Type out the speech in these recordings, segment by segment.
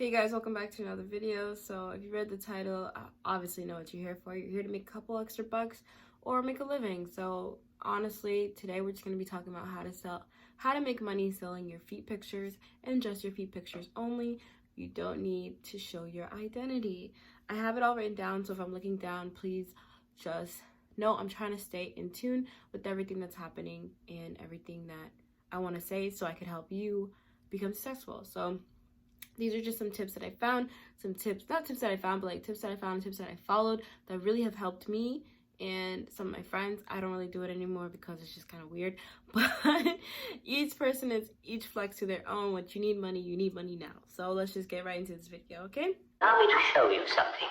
Hey guys, welcome back to another video. So if you read the title, I obviously know what you're here for. You're here to make a couple extra bucks or make a living. So honestly, today we're just going to be talking about how to make money selling your feet pictures and just your feet pictures only. You don't need to show your identity. I have it all written down, so if I'm looking down, please just know I'm trying to stay in tune with everything that's happening and everything that I want to say so I can help you become successful. So these are just some tips that I found, some tips, not tips that I found, but like tips that I found, tips that I followed that really have helped me and some of my friends. I don't really do it anymore because it's just kind of weird, but each person is each flex to their own. What you need money now. So let's just get right into this video, okay? Allow me to show you something.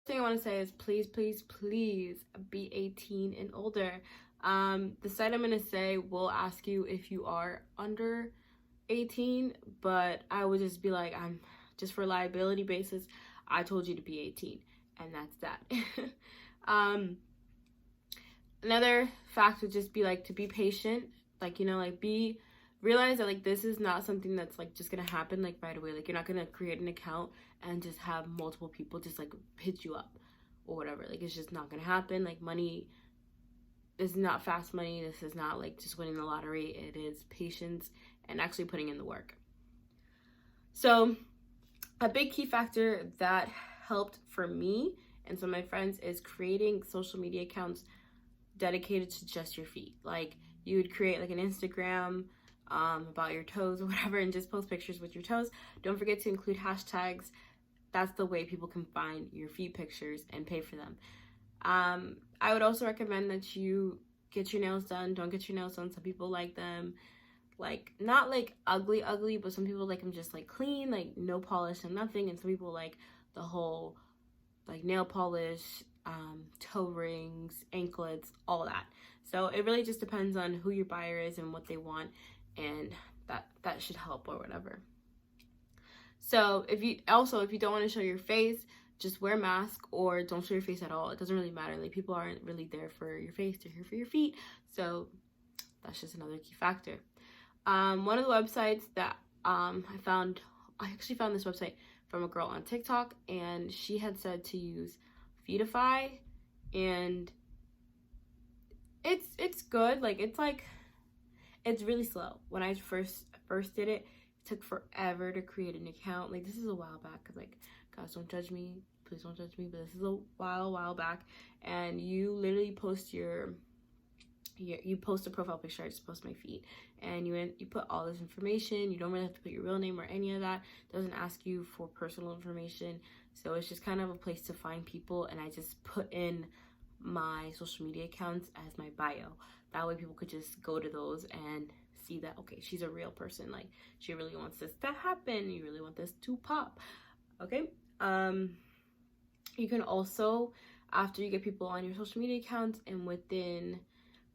Thing I want to say is please be 18 and older. The site I'm going to say will ask you if you are under 18, but I would just be like, I'm just for liability basis, I told you to be 18, and that's that. Another fact would just be like to be patient, like, you know, like realize that like this is not something that's like just gonna happen like right away. Like you're not gonna create an account and just have multiple people just like hit you up or whatever. Like it's just not gonna happen. Like money is not fast money. This is not like just winning the lottery. It is patience and actually putting in the work. So a big key factor that helped for me and some of my friends is creating social media accounts dedicated to just your feet. Like you would create like an Instagram about your toes or whatever and just post pictures with your toes. Don't forget to include hashtags. That's the way people can find your feet pictures and pay for them. I would also recommend that you get your nails done. Don't get your nails done. Some people like them like not like ugly, but some people like them just like clean, like no polish and nothing, and some people like the whole like nail polish, toe rings, anklets, all that. So it really just depends on who your buyer is and what they want, and that should help or whatever. So if you don't want to show your face, just wear a mask or don't show your face at all. It doesn't really matter. Like people aren't really there for your face, they're here for your feet. So that's just another key factor. One of the websites that I actually found this website from a girl on TikTok, and she had said to use Feedify, and it's good. Like it's really slow. When I first did it, it took forever to create an account. Like this is a while back, cause like guys, don't judge me, please don't judge me, but this is a while back, and you literally post you post a profile picture. I just post my feet, and you put all this information. You don't really have to put your real name or any of that. It doesn't ask you for personal information, so it's just kind of a place to find people. And I just put in my social media accounts as my bio. That way people could just go to those and see that, okay, she's a real person. Like she really wants this to happen. You really want this to pop. Okay. You can also, after you get people on your social media accounts and within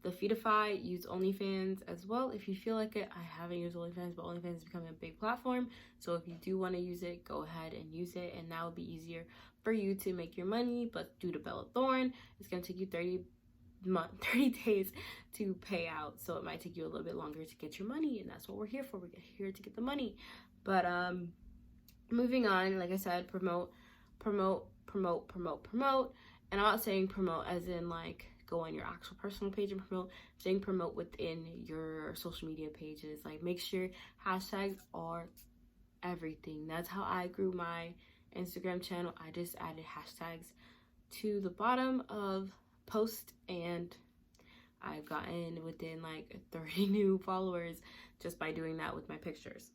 the Feedify, use OnlyFans as well if you feel like it. I haven't used OnlyFans, but OnlyFans is becoming a big platform. So if you do want to use it, go ahead and use it, and that will be easier for you to make your money. But due to Bella Thorne, it's going to take you 30 days to pay out. So it might take you a little bit longer to get your money, and that's what we're here for. We're here to get the money. But moving on, like I said, promote. And I'm not saying promote as in like go on your actual personal page and promote. I'm saying promote within your social media pages. Like make sure hashtags are everything. That's how I grew my Instagram channel. I just added hashtags to the bottom of post, and I've gotten within like 30 new followers just by doing that with my pictures.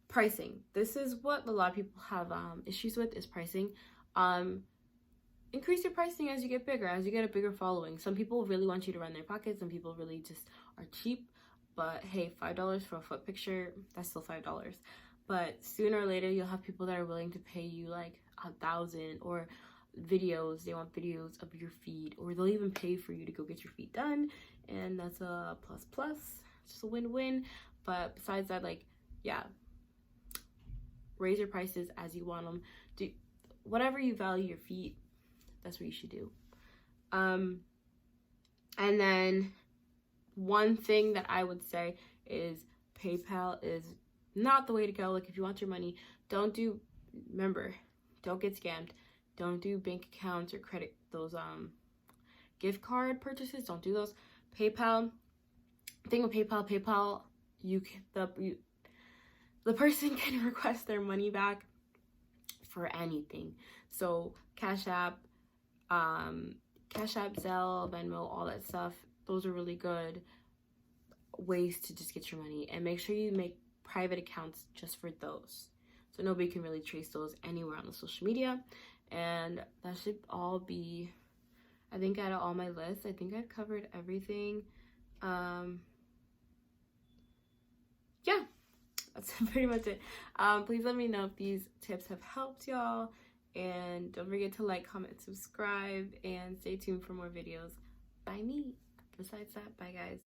Pricing. This is what a lot of people have issues with, is pricing. Increase your pricing as you get bigger, as you get a bigger following. Some people really want you to run their pockets, some people really just are cheap. But hey, $5 for a foot picture, that's still $5. But sooner or later, you'll have people that are willing to pay you like $1,000, or videos. They want videos of your feet, or they'll even pay for you to go get your feet done. And that's a plus. It's just a win-win. But besides that, like, yeah, raise your prices as you want them. Do whatever you value your feet, that's what you should do. And then one thing that I would say is PayPal is not the way to go. Like, if you want your money, don't get scammed. Don't do bank accounts or credit, those gift card purchases. Don't do those. PayPal, thing with PayPal, the person can request their money back for anything. So Cash App, Zelle, Venmo, all that stuff, those are really good ways to just get your money. And make sure you make private accounts just for those, so nobody can really trace those anywhere on the social media. And that should all be, I think, out of all my lists, I think I've covered everything. Yeah, that's pretty much it. Please let me know if these tips have helped y'all, and don't forget to like, comment, subscribe, and stay tuned for more videos by me. Besides that, bye guys.